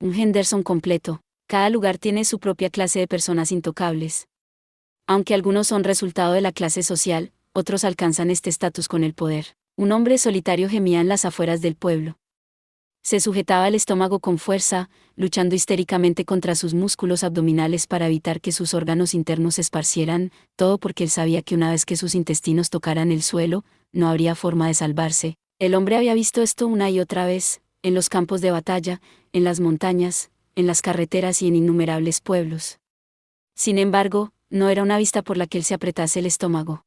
Un Henderson completo. Cada lugar tiene su propia clase de personas intocables. Aunque algunos son resultado de la clase social, otros alcanzan este estatus con el poder. Un hombre solitario gemía en las afueras del pueblo. Se sujetaba el estómago con fuerza, luchando histéricamente contra sus músculos abdominales para evitar que sus órganos internos se esparcieran, todo porque él sabía que una vez que sus intestinos tocaran el suelo, no habría forma de salvarse. El hombre había visto esto una y otra vez, en los campos de batalla, en las montañas, en las carreteras y en innumerables pueblos. Sin embargo, no era una vista por la que él se apretase el estómago.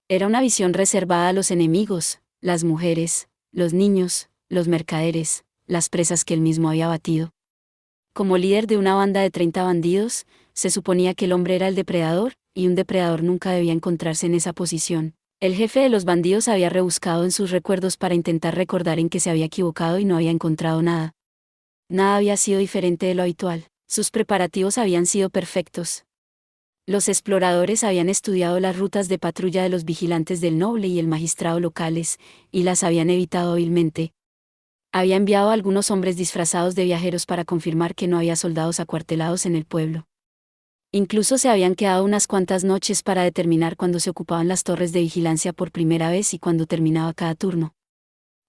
Era una visión reservada a los enemigos, las mujeres, los niños, los mercaderes, las presas que él mismo había batido. Como líder de una banda de 30 bandidos, se suponía que el hombre era el depredador, y un depredador nunca debía encontrarse en esa posición. El jefe de los bandidos había rebuscado en sus recuerdos para intentar recordar en que se había equivocado y no había encontrado nada. Nada había sido diferente de lo habitual. Sus preparativos habían sido perfectos. Los exploradores habían estudiado las rutas de patrulla de los vigilantes del noble y el magistrado locales, y las habían evitado hábilmente. Había enviado a algunos hombres disfrazados de viajeros para confirmar que no había soldados acuartelados en el pueblo. Incluso se habían quedado unas cuantas noches para determinar cuándo se ocupaban las torres de vigilancia por primera vez y cuándo terminaba cada turno.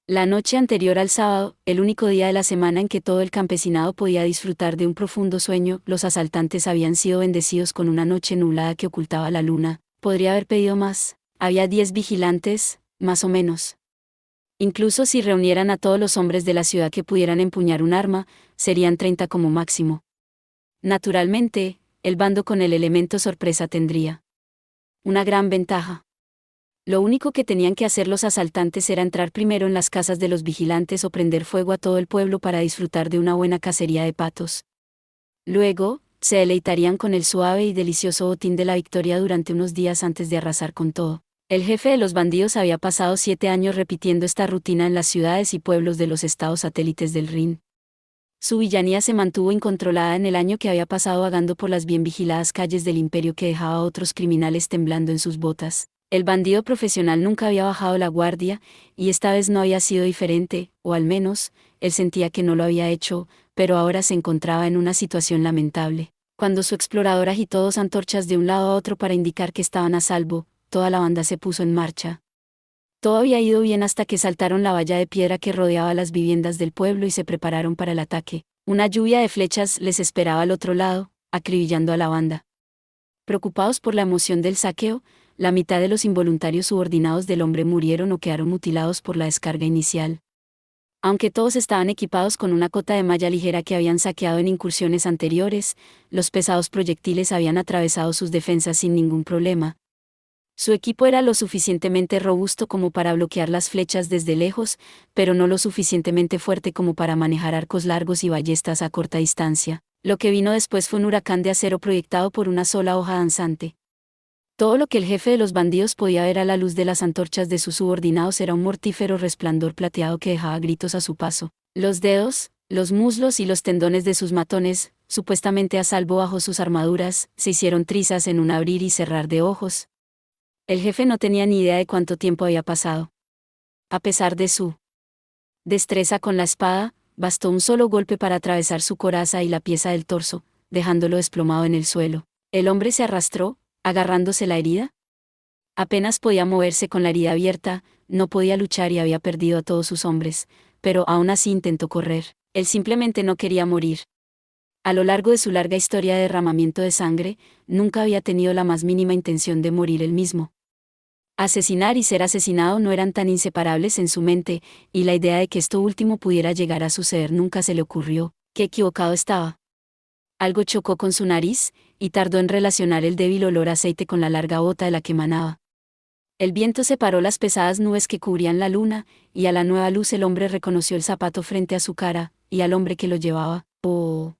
La noche anterior al sábado, el único día de la semana en que todo el campesinado podía disfrutar de un profundo sueño, los asaltantes habían sido bendecidos con una noche nublada que ocultaba la luna. Podría haber pedido más. Había 10 vigilantes, más o menos. Incluso si reunieran a todos los hombres de la ciudad que pudieran empuñar un arma, serían 30 como máximo. Naturalmente, el bando con el elemento sorpresa tendría una gran ventaja. Lo único que tenían que hacer los asaltantes era entrar primero en las casas de los vigilantes o prender fuego a todo el pueblo para disfrutar de una buena cacería de patos. Luego, se deleitarían con el suave y delicioso botín de la victoria durante unos días antes de arrasar con todo. El jefe de los bandidos había pasado 7 años repitiendo esta rutina en las ciudades y pueblos de los estados satélites del Rin. Su villanía se mantuvo incontrolada en el año que había pasado vagando por las bien vigiladas calles del imperio que dejaba a otros criminales temblando en sus botas. El bandido profesional nunca había bajado la guardia, y esta vez no había sido diferente, o al menos, él sentía que no lo había hecho, pero ahora se encontraba en una situación lamentable. Cuando su explorador agitó 2 antorchas de un lado a otro para indicar que estaban a salvo, toda la banda se puso en marcha. Todo había ido bien hasta que saltaron la valla de piedra que rodeaba las viviendas del pueblo y se prepararon para el ataque. Una lluvia de flechas les esperaba al otro lado, acribillando a la banda. Preocupados por la emoción del saqueo, la mitad de los involuntarios subordinados del hombre murieron o quedaron mutilados por la descarga inicial. Aunque todos estaban equipados con una cota de malla ligera que habían saqueado en incursiones anteriores, los pesados proyectiles habían atravesado sus defensas sin ningún problema. Su equipo era lo suficientemente robusto como para bloquear las flechas desde lejos, pero no lo suficientemente fuerte como para manejar arcos largos y ballestas a corta distancia. Lo que vino después fue un huracán de acero proyectado por una sola hoja danzante. Todo lo que el jefe de los bandidos podía ver a la luz de las antorchas de sus subordinados era un mortífero resplandor plateado que dejaba gritos a su paso. Los dedos, los muslos y los tendones de sus matones, supuestamente a salvo bajo sus armaduras, se hicieron trizas en un abrir y cerrar de ojos. El jefe no tenía ni idea de cuánto tiempo había pasado. A pesar de su destreza con la espada, bastó un solo golpe para atravesar su coraza y la pieza del torso, dejándolo desplomado en el suelo. El hombre se arrastró, agarrándose la herida. Apenas podía moverse con la herida abierta, no podía luchar y había perdido a todos sus hombres, pero aún así intentó correr. Él simplemente no quería morir. A lo largo de su larga historia de derramamiento de sangre, nunca había tenido la más mínima intención de morir él mismo. Asesinar y ser asesinado no eran tan inseparables en su mente, y la idea de que esto último pudiera llegar a suceder nunca se le ocurrió. Qué equivocado estaba. Algo chocó con su nariz, y tardó en relacionar el débil olor a aceite con la larga bota de la que emanaba. El viento separó las pesadas nubes que cubrían la luna, y a la nueva luz el hombre reconoció el zapato frente a su cara, y al hombre que lo llevaba. ¡Oh!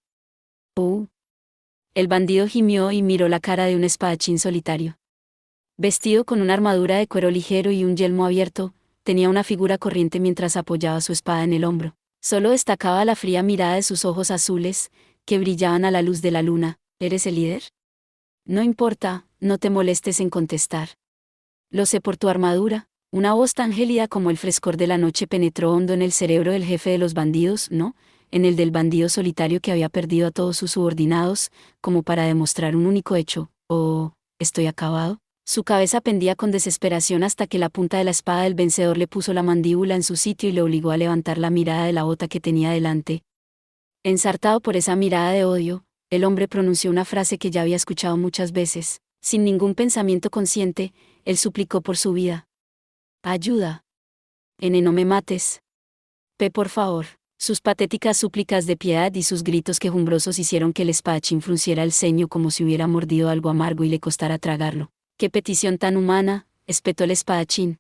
¡Oh! El bandido gimió y miró la cara de un espadachín solitario. Vestido con una armadura de cuero ligero y un yelmo abierto, tenía una figura corriente mientras apoyaba su espada en el hombro. Solo destacaba la fría mirada de sus ojos azules, que brillaban a la luz de la luna. ¿Eres el líder? No importa, no te molestes en contestar. Lo sé por tu armadura. Una voz tan gélida como el frescor de la noche penetró hondo en el cerebro del jefe de los bandidos. No, en el del bandido solitario que había perdido a todos sus subordinados, como para demostrar un único hecho: «Oh, estoy acabado». Su cabeza pendía con desesperación hasta que la punta de la espada del vencedor le puso la mandíbula en su sitio y le obligó a levantar la mirada de la bota que tenía delante. Ensartado por esa mirada de odio, el hombre pronunció una frase que ya había escuchado muchas veces. Sin ningún pensamiento consciente, él suplicó por su vida. «Ayuda. N, no me mates. P, por favor». Sus patéticas súplicas de piedad y sus gritos quejumbrosos hicieron que el espadachín frunciera el ceño como si hubiera mordido algo amargo y le costara tragarlo. «¡Qué petición tan humana!», espetó el espadachín.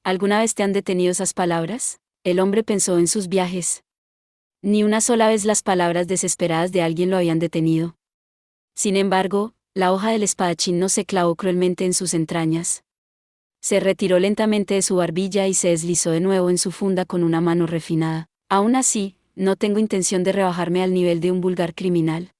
«¿Alguna vez te han detenido esas palabras?». El hombre pensó en sus viajes. Ni una sola vez las palabras desesperadas de alguien lo habían detenido. Sin embargo, la hoja del espadachín no se clavó cruelmente en sus entrañas. Se retiró lentamente de su barbilla y se deslizó de nuevo en su funda con una mano refinada. «Aún así, no tengo intención de rebajarme al nivel de un vulgar criminal».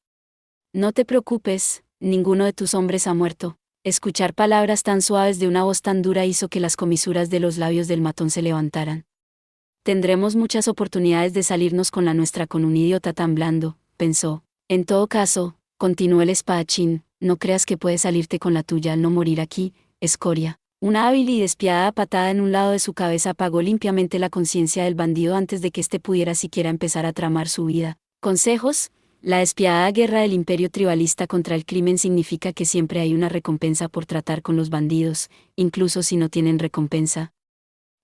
«No te preocupes, ninguno de tus hombres ha muerto». Escuchar palabras tan suaves de una voz tan dura hizo que las comisuras de los labios del matón se levantaran. «Tendremos muchas oportunidades de salirnos con la nuestra con un idiota tan blando», pensó. «En todo caso», continuó el espadachín, «no creas que puedes salirte con la tuya al no morir aquí, escoria». Una hábil y despiadada patada en un lado de su cabeza apagó limpiamente la conciencia del bandido antes de que éste pudiera siquiera empezar a tramar su vida. Consejos. La despiadada guerra del imperio tribalista contra el crimen significa que siempre hay una recompensa por tratar con los bandidos, incluso si no tienen recompensa.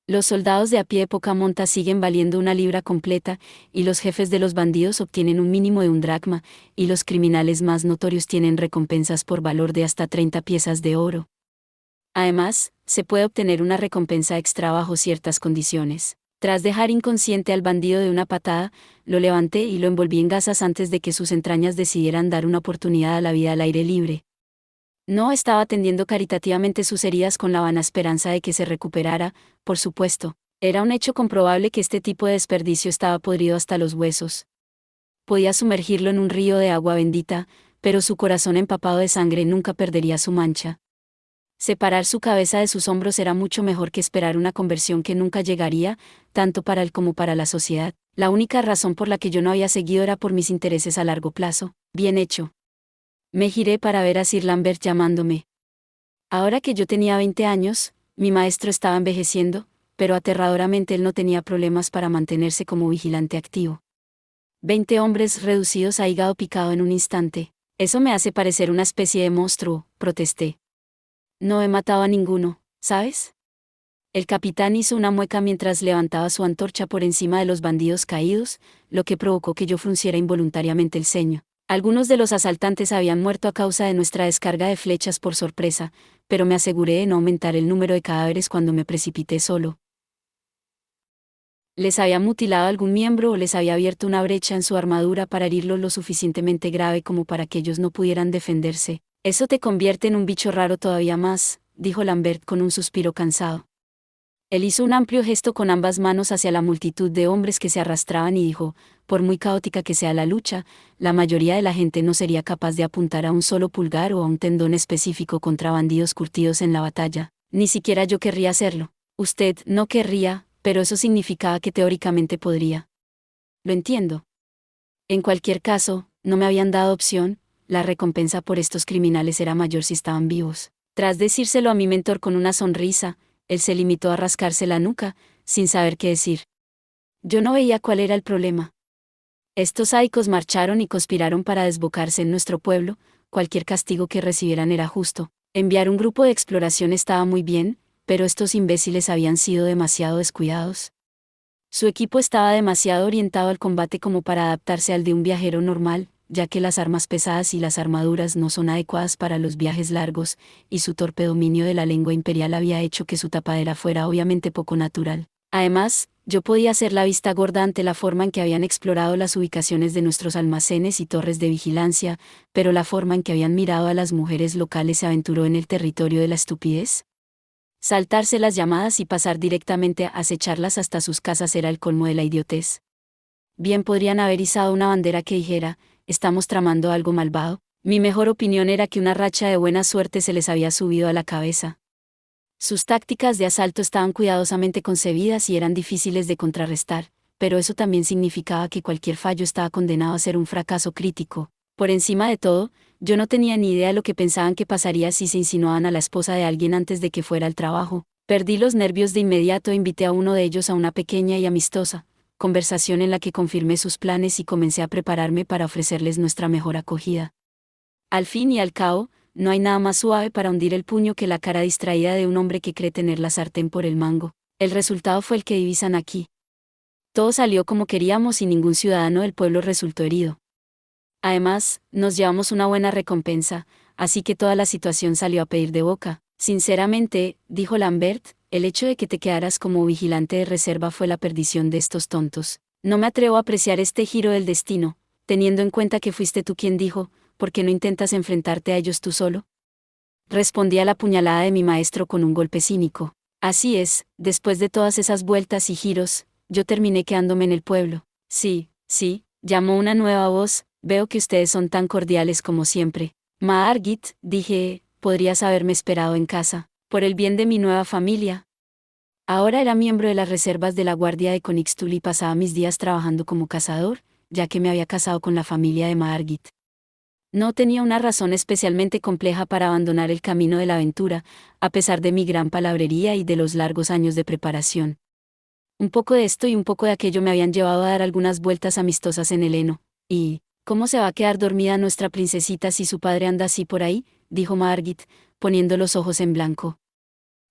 Los soldados de a pie de poca monta siguen valiendo una libra completa, y los jefes de los bandidos obtienen un mínimo de un dracma, y los criminales más notorios tienen recompensas por valor de hasta 30 piezas de oro. Además, se puede obtener una recompensa extra bajo ciertas condiciones. Tras dejar inconsciente al bandido de una patada, lo levanté y lo envolví en gasas antes de que sus entrañas decidieran dar una oportunidad a la vida al aire libre. No estaba atendiendo caritativamente sus heridas con la vana esperanza de que se recuperara, por supuesto. Era un hecho comprobable que este tipo de desperdicio estaba podrido hasta los huesos. Podía sumergirlo en un río de agua bendita, pero su corazón empapado de sangre nunca perdería su mancha. Separar su cabeza de sus hombros era mucho mejor que esperar una conversión que nunca llegaría, tanto para él como para la sociedad. La única razón por la que yo no había seguido era por mis intereses a largo plazo. Bien hecho. Me giré para ver a Sir Lambert llamándome. Ahora que yo tenía 20 años, mi maestro estaba envejeciendo, pero aterradoramente él no tenía problemas para mantenerse como vigilante activo. 20 hombres reducidos a hígado picado en un instante. Eso me hace parecer una especie de monstruo, protesté. No he matado a ninguno, ¿sabes? El capitán hizo una mueca mientras levantaba su antorcha por encima de los bandidos caídos, lo que provocó que yo frunciera involuntariamente el ceño. Algunos de los asaltantes habían muerto a causa de nuestra descarga de flechas por sorpresa, pero me aseguré de no aumentar el número de cadáveres cuando me precipité solo. ¿Les había mutilado algún miembro o les había abierto una brecha en su armadura para herirlos lo suficientemente grave como para que ellos no pudieran defenderse? «Eso te convierte en un bicho raro todavía más», dijo Lambert con un suspiro cansado. Él hizo un amplio gesto con ambas manos hacia la multitud de hombres que se arrastraban y dijo: «Por muy caótica que sea la lucha, la mayoría de la gente no sería capaz de apuntar a un solo pulgar o a un tendón específico contra bandidos curtidos en la batalla. Ni siquiera yo querría hacerlo. Usted no querría, pero eso significaba que teóricamente podría. Lo entiendo. En cualquier caso, no me habían dado opción. La recompensa por estos criminales era mayor si estaban vivos». Tras decírselo a mi mentor con una sonrisa, él se limitó a rascarse la nuca, sin saber qué decir. Yo no veía cuál era el problema. Estos sádicos marcharon y conspiraron para desbocarse en nuestro pueblo, cualquier castigo que recibieran era justo. Enviar un grupo de exploración estaba muy bien, pero estos imbéciles habían sido demasiado descuidados. Su equipo estaba demasiado orientado al combate como para adaptarse al de un viajero normal, ya que las armas pesadas y las armaduras no son adecuadas para los viajes largos, y su torpe dominio de la lengua imperial había hecho que su tapadera fuera obviamente poco natural. Además, yo podía hacer la vista gorda ante la forma en que habían explorado las ubicaciones de nuestros almacenes y torres de vigilancia, pero la forma en que habían mirado a las mujeres locales se aventuró en el territorio de la estupidez. Saltarse las llamadas y pasar directamente a acecharlas hasta sus casas era el colmo de la idiotez. Bien podrían haber izado una bandera que dijera: «Estamos tramando algo malvado». Mi mejor opinión era que una racha de buena suerte se les había subido a la cabeza. Sus tácticas de asalto estaban cuidadosamente concebidas y eran difíciles de contrarrestar, pero eso también significaba que cualquier fallo estaba condenado a ser un fracaso crítico. Por encima de todo, yo no tenía ni idea de lo que pensaban que pasaría si se insinuaban a la esposa de alguien antes de que fuera al trabajo. Perdí los nervios de inmediato e invité a uno de ellos a una pequeña y amistosa conversación en la que confirmé sus planes y comencé a prepararme para ofrecerles nuestra mejor acogida. Al fin y al cabo, no hay nada más suave para hundir el puño que la cara distraída de un hombre que cree tener la sartén por el mango. El resultado fue el que divisan aquí. Todo salió como queríamos y ningún ciudadano del pueblo resultó herido. Además, nos llevamos una buena recompensa, así que toda la situación salió a pedir de boca. Sinceramente, dijo Lambert, el hecho de que te quedaras como vigilante de reserva fue la perdición de estos tontos. No me atrevo a apreciar este giro del destino, teniendo en cuenta que fuiste tú quien dijo, ¿por qué no intentas enfrentarte a ellos tú solo? Respondí a la puñalada de mi maestro con un golpe cínico. Así es, después de todas esas vueltas y giros, yo terminé quedándome en el pueblo. Sí, sí, llamó una nueva voz, veo que ustedes son tan cordiales como siempre. Margit, dije, podrías haberme esperado en casa, por el bien de mi nueva familia. Ahora era miembro de las reservas de la Guardia de Konigstuhl y pasaba mis días trabajando como cazador, ya que me había casado con la familia de Margit. No tenía una razón especialmente compleja para abandonar el camino de la aventura, a pesar de mi gran palabrería y de los largos años de preparación. Un poco de esto y un poco de aquello me habían llevado a dar algunas vueltas amistosas en el heno. ¿Y cómo se va a quedar dormida nuestra princesita si su padre anda así por ahí?, dijo Margit, poniendo los ojos en blanco.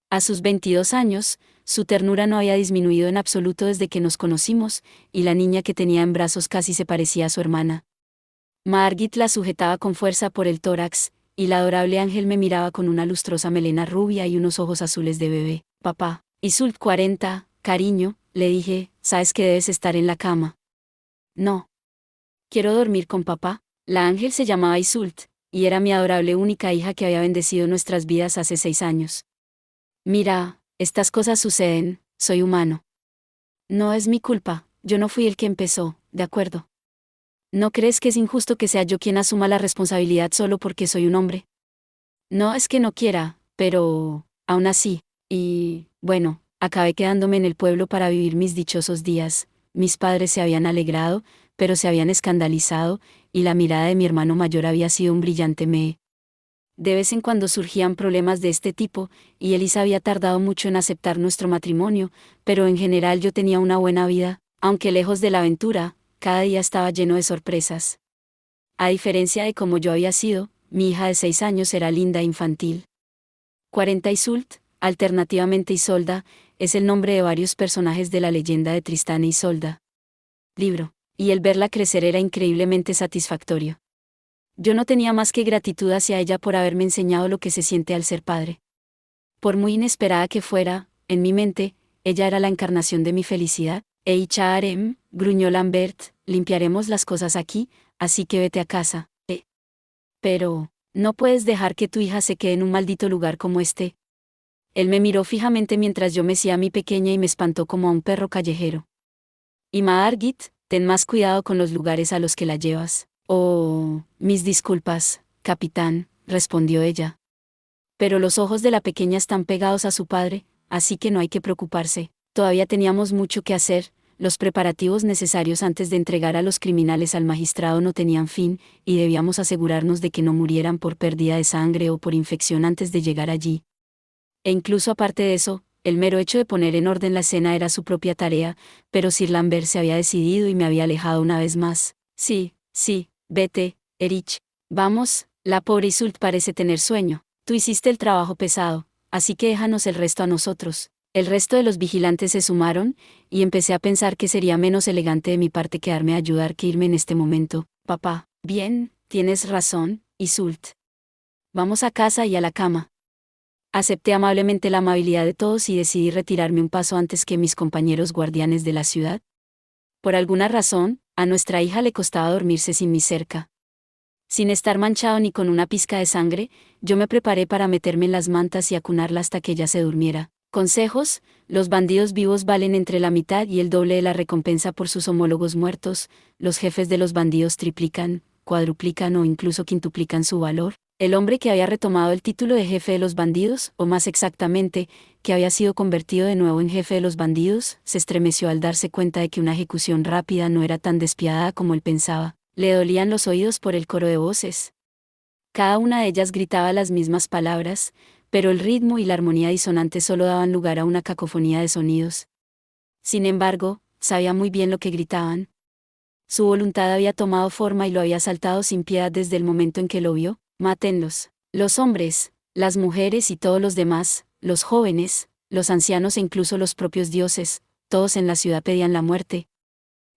A sus 22 años, su ternura no había disminuido en absoluto desde que nos conocimos, y la niña que tenía en brazos casi se parecía a su hermana. Margit la sujetaba con fuerza por el tórax, y la adorable ángel me miraba con una lustrosa melena rubia y unos ojos azules de bebé. Papá, Isolde 40, cariño, le dije, sabes que debes estar en la cama. No. Quiero dormir con papá. La ángel se llamaba Isolde, y era mi adorable única hija que había bendecido nuestras vidas hace 6 años. Mira, estas cosas suceden, soy humano. No es mi culpa, yo no fui el que empezó, ¿de acuerdo? ¿No crees que es injusto que sea yo quien asuma la responsabilidad solo porque soy un hombre? No es que no quiera, pero aún así. Y, bueno, acabé quedándome en el pueblo para vivir mis dichosos días. Mis padres se habían alegrado, pero se habían escandalizado, y la mirada de mi hermano mayor había sido un brillante meh. De vez en cuando surgían problemas de este tipo, y Elisa había tardado mucho en aceptar nuestro matrimonio, pero en general yo tenía una buena vida, aunque lejos de la aventura, cada día estaba lleno de sorpresas. A diferencia de como yo había sido, mi hija de 6 años era linda e infantil. 40 Isolde, alternativamente Isolda, es el nombre de varios personajes de la leyenda de Tristán e Isolda. Libro. Y el verla crecer era increíblemente satisfactorio. Yo no tenía más que gratitud hacia ella por haberme enseñado lo que se siente al ser padre. Por muy inesperada que fuera, en mi mente, ella era la encarnación de mi felicidad. Harem, gruñó Lambert, limpiaremos las cosas aquí, así que vete a casa. Pero, no puedes dejar que tu hija se quede en un maldito lugar como este. Él me miró fijamente mientras yo mecía a mi pequeña y me espantó como a un perro callejero. Y Margit, ten más cuidado con los lugares a los que la llevas. Oh, mis disculpas, capitán, respondió ella. Pero los ojos de la pequeña están pegados a su padre, así que no hay que preocuparse. Todavía teníamos mucho que hacer, los preparativos necesarios antes de entregar a los criminales al magistrado no tenían fin, y debíamos asegurarnos de que no murieran por pérdida de sangre o por infección antes de llegar allí. E incluso aparte de eso, el mero hecho de poner en orden la escena era su propia tarea, pero Sir Lambert se había decidido y me había alejado una vez más. Sí, vete, Erich. Vamos, la pobre Isolde parece tener sueño. Tú hiciste el trabajo pesado, así que déjanos el resto a nosotros. El resto de los vigilantes se sumaron, y empecé a pensar que sería menos elegante de mi parte quedarme a ayudar que irme en este momento. Papá, bien, tienes razón, Isolde. Vamos a casa y a la cama. Acepté amablemente la amabilidad de todos y decidí retirarme un paso antes que mis compañeros guardianes de la ciudad. Por alguna razón, a nuestra hija le costaba dormirse sin mí cerca. Sin estar manchado ni con una pizca de sangre, yo me preparé para meterme en las mantas y acunarla hasta que ella se durmiera. Consejos: los bandidos vivos valen entre la mitad y el doble de la recompensa por sus homólogos muertos, los jefes de los bandidos triplican, cuadruplican o incluso quintuplican su valor. El hombre que había retomado el título de jefe de los bandidos, o más exactamente, que había sido convertido de nuevo en jefe de los bandidos, se estremeció al darse cuenta de que una ejecución rápida no era tan despiadada como él pensaba. Le dolían los oídos por el coro de voces. Cada una de ellas gritaba las mismas palabras, pero el ritmo y la armonía disonante solo daban lugar a una cacofonía de sonidos. Sin embargo, sabía muy bien lo que gritaban. Su voluntad había tomado forma y lo había asaltado sin piedad desde el momento en que lo vio. Mátenlos. Los hombres, las mujeres y todos los demás, los jóvenes, los ancianos e incluso los propios dioses, todos en la ciudad pedían la muerte.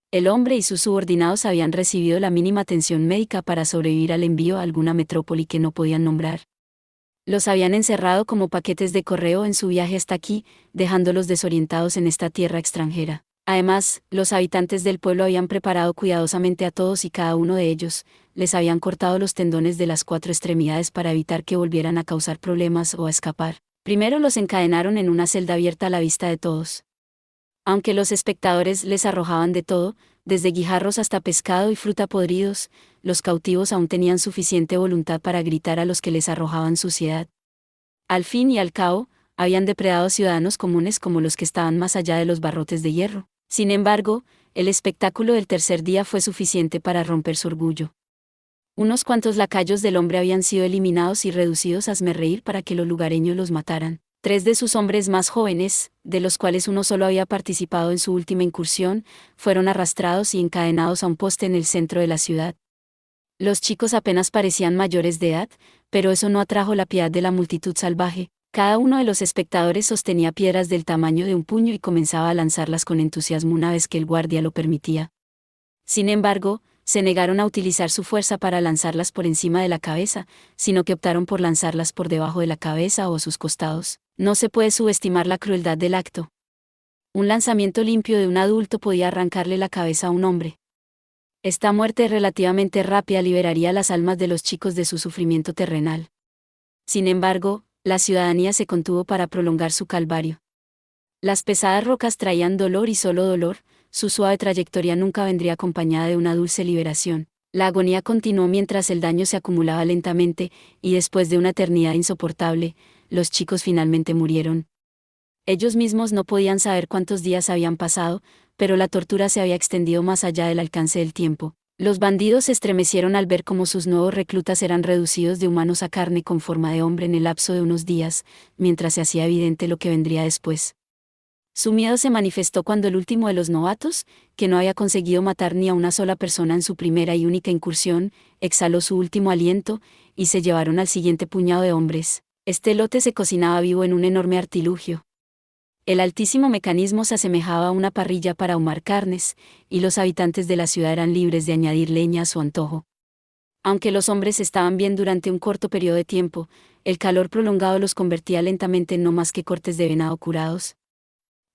El hombre y sus subordinados habían recibido la mínima atención médica para sobrevivir al envío a alguna metrópoli que no podían nombrar. Los habían encerrado como paquetes de correo en su viaje hasta aquí, dejándolos desorientados en esta tierra extranjera. Además, los habitantes del pueblo habían preparado cuidadosamente a todos y cada uno de ellos, les habían cortado los tendones de las 4 extremidades para evitar que volvieran a causar problemas o a escapar. Primero los encadenaron en una celda abierta a la vista de todos. Aunque los espectadores les arrojaban de todo, desde guijarros hasta pescado y fruta podridos, los cautivos aún tenían suficiente voluntad para gritar a los que les arrojaban suciedad. Al fin y al cabo, habían depredado ciudadanos comunes como los que estaban más allá de los barrotes de hierro. Sin embargo, el espectáculo del tercer día fue suficiente para romper su orgullo. Unos cuantos lacayos del hombre habían sido eliminados y reducidos a hazmerreír para que los lugareños los mataran. 3 de sus hombres más jóvenes, de los cuales uno solo había participado en su última incursión, fueron arrastrados y encadenados a un poste en el centro de la ciudad. Los chicos apenas parecían mayores de edad, pero eso no atrajo la piedad de la multitud salvaje. Cada uno de los espectadores sostenía piedras del tamaño de un puño y comenzaba a lanzarlas con entusiasmo una vez que el guardia lo permitía. Sin embargo, se negaron a utilizar su fuerza para lanzarlas por encima de la cabeza, sino que optaron por lanzarlas por debajo de la cabeza o a sus costados. No se puede subestimar la crueldad del acto. Un lanzamiento limpio de un adulto podía arrancarle la cabeza a un hombre. Esta muerte relativamente rápida liberaría las almas de los chicos de su sufrimiento terrenal. Sin embargo, la ciudadanía se contuvo para prolongar su calvario. Las pesadas rocas traían dolor y solo dolor, su suave trayectoria nunca vendría acompañada de una dulce liberación. La agonía continuó mientras el daño se acumulaba lentamente, y después de una eternidad insoportable, los chicos finalmente murieron. Ellos mismos no podían saber cuántos días habían pasado, pero la tortura se había extendido más allá del alcance del tiempo. Los bandidos se estremecieron al ver cómo sus nuevos reclutas eran reducidos de humanos a carne con forma de hombre en el lapso de unos días, mientras se hacía evidente lo que vendría después. Su miedo se manifestó cuando el último de los novatos, que no había conseguido matar ni a una sola persona en su primera y única incursión, exhaló su último aliento, y se llevaron al siguiente puñado de hombres. Este lote se cocinaba vivo en un enorme artilugio. El altísimo mecanismo se asemejaba a una parrilla para ahumar carnes, y los habitantes de la ciudad eran libres de añadir leña a su antojo. Aunque los hombres estaban bien durante un corto periodo de tiempo, el calor prolongado los convertía lentamente en no más que cortes de venado curados.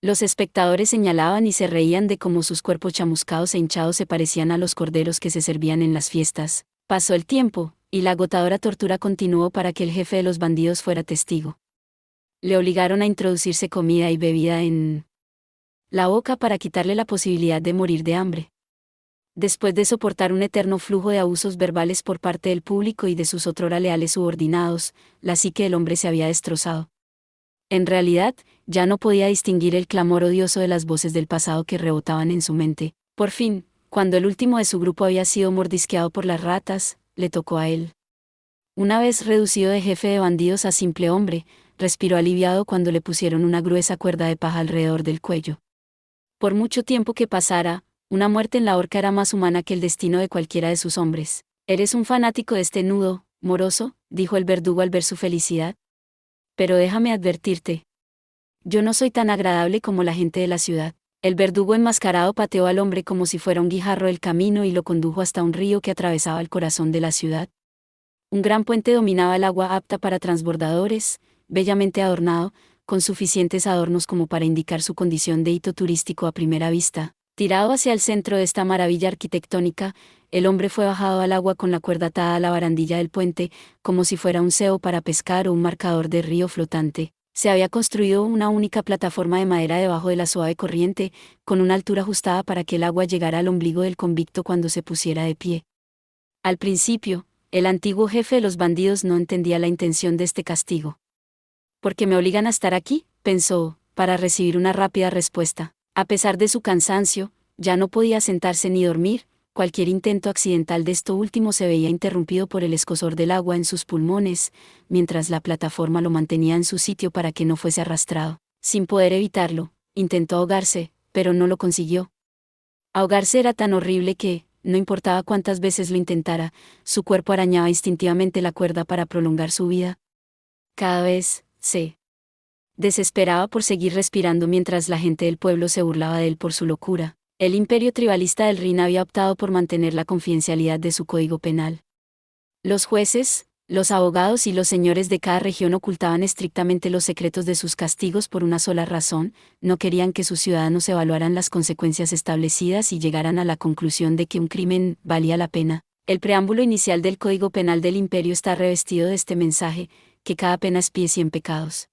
Los espectadores señalaban y se reían de cómo sus cuerpos chamuscados e hinchados se parecían a los corderos que se servían en las fiestas. Pasó el tiempo, y la agotadora tortura continuó para que el jefe de los bandidos fuera testigo. Le obligaron a introducirse comida y bebida en la boca para quitarle la posibilidad de morir de hambre. Después de soportar un eterno flujo de abusos verbales por parte del público y de sus otrora leales subordinados, la psique del hombre se había destrozado. En realidad, ya no podía distinguir el clamor odioso de las voces del pasado que rebotaban en su mente. Por fin, cuando el último de su grupo había sido mordisqueado por las ratas, le tocó a él. Una vez reducido de jefe de bandidos a simple hombre, respiró aliviado cuando le pusieron una gruesa cuerda de paja alrededor del cuello. Por mucho tiempo que pasara, una muerte en la horca era más humana que el destino de cualquiera de sus hombres. «Eres un fanático de este nudo, moroso», dijo el verdugo al ver su felicidad. «Pero déjame advertirte. Yo no soy tan agradable como la gente de la ciudad». El verdugo enmascarado pateó al hombre como si fuera un guijarro del camino y lo condujo hasta un río que atravesaba el corazón de la ciudad. Un gran puente dominaba el agua apta para transbordadores, bellamente adornado, con suficientes adornos como para indicar su condición de hito turístico a primera vista. Tirado hacia el centro de esta maravilla arquitectónica, el hombre fue bajado al agua con la cuerda atada a la barandilla del puente, como si fuera un cebo para pescar o un marcador de río flotante. Se había construido una única plataforma de madera debajo de la suave corriente, con una altura ajustada para que el agua llegara al ombligo del convicto cuando se pusiera de pie. Al principio, El antiguo jefe de los bandidos no entendía la intención de este castigo. ¿Por qué me obligan a estar aquí?, pensó, para recibir una rápida respuesta. A pesar de su cansancio, ya no podía sentarse ni dormir. Cualquier intento accidental de esto último se veía interrumpido por el escozor del agua en sus pulmones, mientras la plataforma lo mantenía en su sitio para que no fuese arrastrado. Sin poder evitarlo, intentó ahogarse, pero no lo consiguió. Ahogarse era tan horrible que, no importaba cuántas veces lo intentara, su cuerpo arañaba instintivamente la cuerda para prolongar su vida. Cada vez, se desesperaba por seguir respirando mientras la gente del pueblo se burlaba de él por su locura. El imperio tribalista del Rin había optado por mantener la confidencialidad de su código penal. Los jueces, los abogados y los señores de cada región ocultaban estrictamente los secretos de sus castigos por una sola razón: no querían que sus ciudadanos evaluaran las consecuencias establecidas y llegaran a la conclusión de que un crimen valía la pena. El preámbulo inicial del Código Penal del Imperio está revestido de este mensaje, que cada pena expíe 100 pecados.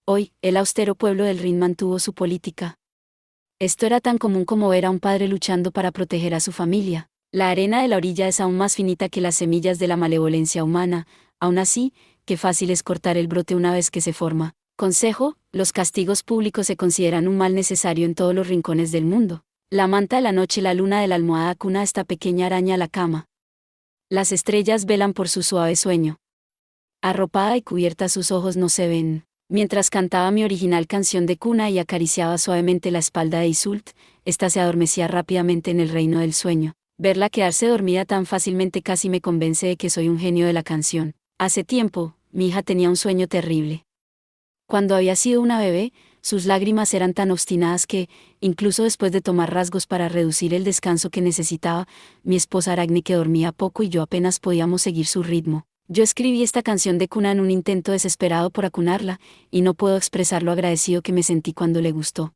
Hoy, el austero pueblo del Rin mantuvo su política. Esto era tan común como ver a un padre luchando para proteger a su familia. La arena de la orilla es aún más finita que las semillas de la malevolencia humana, aún así, qué fácil es cortar el brote una vez que se forma. Consejo: los castigos públicos se consideran un mal necesario en todos los rincones del mundo. La manta de la noche y la luna de la almohada acuna a esta pequeña araña a la cama. Las estrellas velan por su suave sueño. Arropada y cubierta sus ojos no se ven. Mientras cantaba mi original canción de cuna y acariciaba suavemente la espalda de Iseult, ésta se adormecía rápidamente en el reino del sueño. Verla quedarse dormida tan fácilmente casi me convence de que soy un genio de la canción. Hace tiempo, mi hija tenía un sueño terrible. Cuando había sido una bebé, sus lágrimas eran tan obstinadas que, incluso después de tomar rasgos para reducir el descanso que necesitaba, mi esposa Aracne, que dormía poco, y yo apenas podíamos seguir su ritmo. Yo escribí esta canción de cuna en un intento desesperado por acunarla, y no puedo expresar lo agradecido que me sentí cuando le gustó.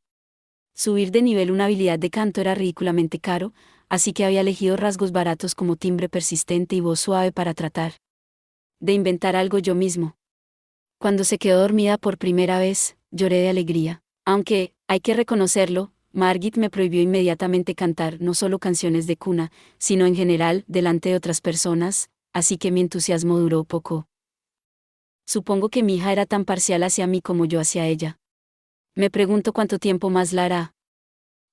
Subir de nivel una habilidad de canto era ridículamente caro, así que había elegido rasgos baratos como timbre persistente y voz suave para tratar de inventar algo yo mismo. Cuando se quedó dormida por primera vez, lloré de alegría. Aunque, hay que reconocerlo, Margit me prohibió inmediatamente cantar no solo canciones de cuna, sino en general, delante de otras personas, así que mi entusiasmo duró poco. Supongo que mi hija era tan parcial hacia mí como yo hacia ella. Me pregunto cuánto tiempo más la hará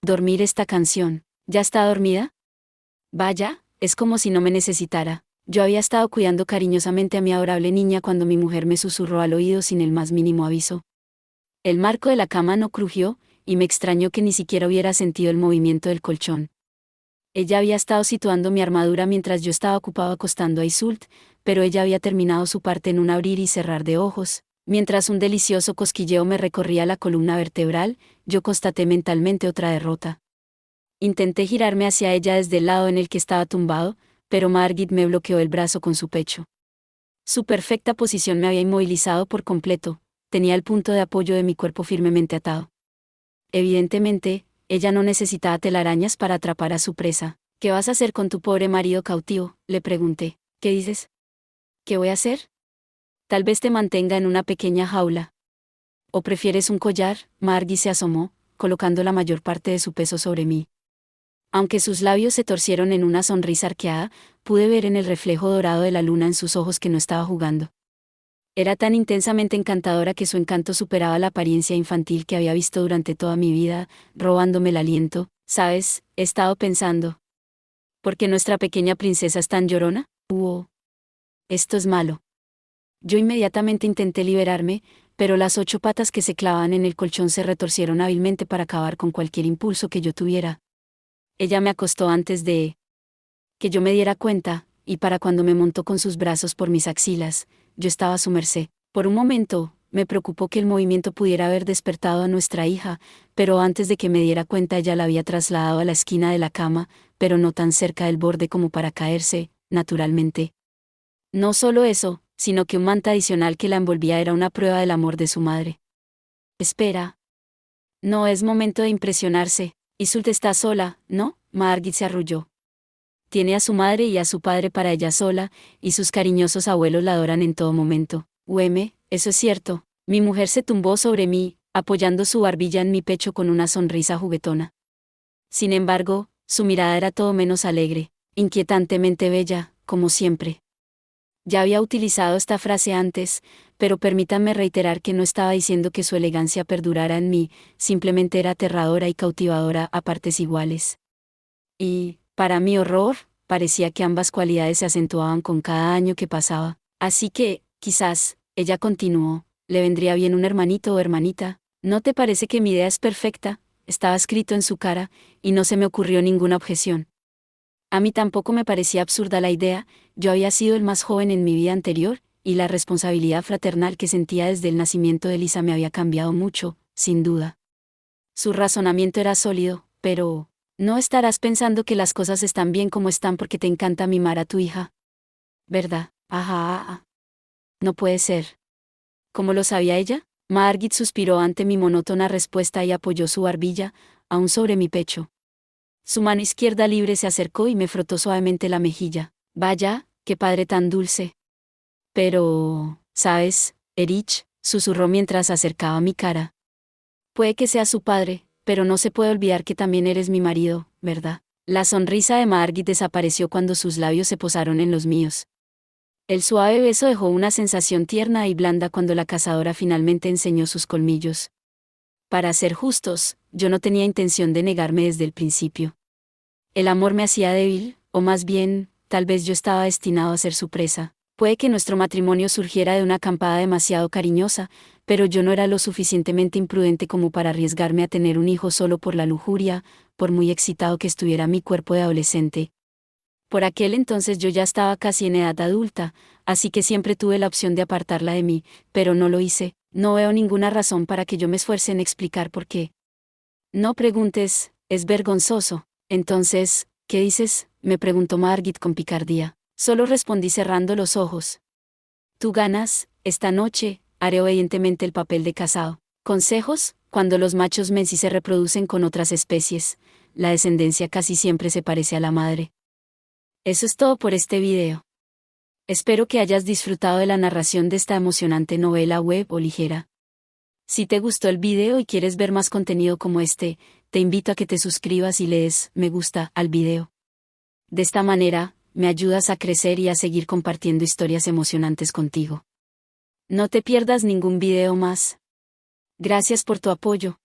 dormir esta canción. ¿Ya está dormida? Vaya, es como si no me necesitara. Yo había estado cuidando cariñosamente a mi adorable niña cuando mi mujer me susurró al oído sin el más mínimo aviso. El marco de la cama no crujió, y me extrañó que ni siquiera hubiera sentido el movimiento del colchón. Ella había estado situando mi armadura mientras yo estaba ocupado acostando a Iseult, pero ella había terminado su parte en un abrir y cerrar de ojos. Mientras un delicioso cosquilleo me recorría la columna vertebral, yo constaté mentalmente otra derrota. Intenté girarme hacia ella desde el lado en el que estaba tumbado, pero Margit me bloqueó el brazo con su pecho. Su perfecta posición me había inmovilizado por completo, tenía el punto de apoyo de mi cuerpo firmemente atado. Evidentemente, ella no necesitaba telarañas para atrapar a su presa. ¿Qué vas a hacer con tu pobre marido cautivo?, le pregunté. ¿Qué dices? ¿Qué voy a hacer? Tal vez te mantenga en una pequeña jaula. ¿O prefieres un collar? Margit se asomó, colocando la mayor parte de su peso sobre mí. Aunque sus labios se torcieron en una sonrisa arqueada, pude ver en el reflejo dorado de la luna en sus ojos que no estaba jugando. Era tan intensamente encantadora que su encanto superaba la apariencia infantil que había visto durante toda mi vida, robándome el aliento. ¿Sabes? He estado pensando. ¿Por qué nuestra pequeña princesa es tan llorona? Esto es malo. Yo inmediatamente intenté liberarme, pero las 8 patas que se clavaban en el colchón se retorcieron hábilmente para acabar con cualquier impulso que yo tuviera. Ella me acostó antes de que yo me diera cuenta, y para cuando me montó con sus brazos por mis axilas, yo estaba a su merced. Por un momento, me preocupó que el movimiento pudiera haber despertado a nuestra hija, pero antes de que me diera cuenta ella la había trasladado a la esquina de la cama, pero no tan cerca del borde como para caerse, naturalmente. No solo eso, sino que un manta adicional que la envolvía era una prueba del amor de su madre. Espera. No es momento de impresionarse. Iseult está sola, ¿no? Margit se arrulló. Tiene a su madre y a su padre para ella sola, y sus cariñosos abuelos la adoran en todo momento. Eso es cierto. Mi mujer se tumbó sobre mí, apoyando su barbilla en mi pecho con una sonrisa juguetona. Sin embargo, su mirada era todo menos alegre, inquietantemente bella, como siempre. Ya había utilizado esta frase antes, pero permítanme reiterar que no estaba diciendo que su elegancia perdurara en mí, simplemente era aterradora y cautivadora a partes iguales. Y, para mi horror, parecía que ambas cualidades se acentuaban con cada año que pasaba. Así que, quizás, ella continuó, le vendría bien un hermanito o hermanita. ¿No te parece que mi idea es perfecta? Estaba escrito en su cara, y no se me ocurrió ninguna objeción. A mí tampoco me parecía absurda la idea, yo había sido el más joven en mi vida anterior, y la responsabilidad fraternal que sentía desde el nacimiento de Lisa me había cambiado mucho, sin duda. Su razonamiento era sólido, pero ¿no estarás pensando que las cosas están bien como están porque te encanta mimar a tu hija? ¿Verdad? Ajá, ajá. No puede ser. ¿Cómo lo sabía ella? Margit suspiró ante mi monótona respuesta y apoyó su barbilla, aún sobre mi pecho. Su mano izquierda libre se acercó y me frotó suavemente la mejilla. Vaya, qué padre tan dulce. Pero, ¿sabes, Erich? Susurró mientras acercaba mi cara. Puede que sea su padre, pero no se puede olvidar que también eres mi marido, ¿verdad? La sonrisa de Margit desapareció cuando sus labios se posaron en los míos. El suave beso dejó una sensación tierna y blanda cuando la cazadora finalmente enseñó sus colmillos. Para ser justos, yo no tenía intención de negarme desde el principio. El amor me hacía débil, o más bien, tal vez yo estaba destinado a ser su presa. Puede que nuestro matrimonio surgiera de una acampada demasiado cariñosa, pero yo no era lo suficientemente imprudente como para arriesgarme a tener un hijo solo por la lujuria, por muy excitado que estuviera mi cuerpo de adolescente. Por aquel entonces yo ya estaba casi en edad adulta, así que siempre tuve la opción de apartarla de mí, pero no lo hice. No veo ninguna razón para que yo me esfuerce en explicar por qué. No preguntes, es vergonzoso. Entonces, ¿qué dices?, me preguntó Margit con picardía. Solo respondí cerrando los ojos. Tú ganas, esta noche, haré obedientemente el papel de casado. Consejos: cuando los machos mensis se reproducen con otras especies, la descendencia casi siempre se parece a la madre. Eso es todo por este video. Espero que hayas disfrutado de la narración de esta emocionante novela web o ligera. Si te gustó el video y quieres ver más contenido como este, te invito a que te suscribas y le des me gusta al video. De esta manera, me ayudas a crecer y a seguir compartiendo historias emocionantes contigo. No te pierdas ningún video más. Gracias por tu apoyo.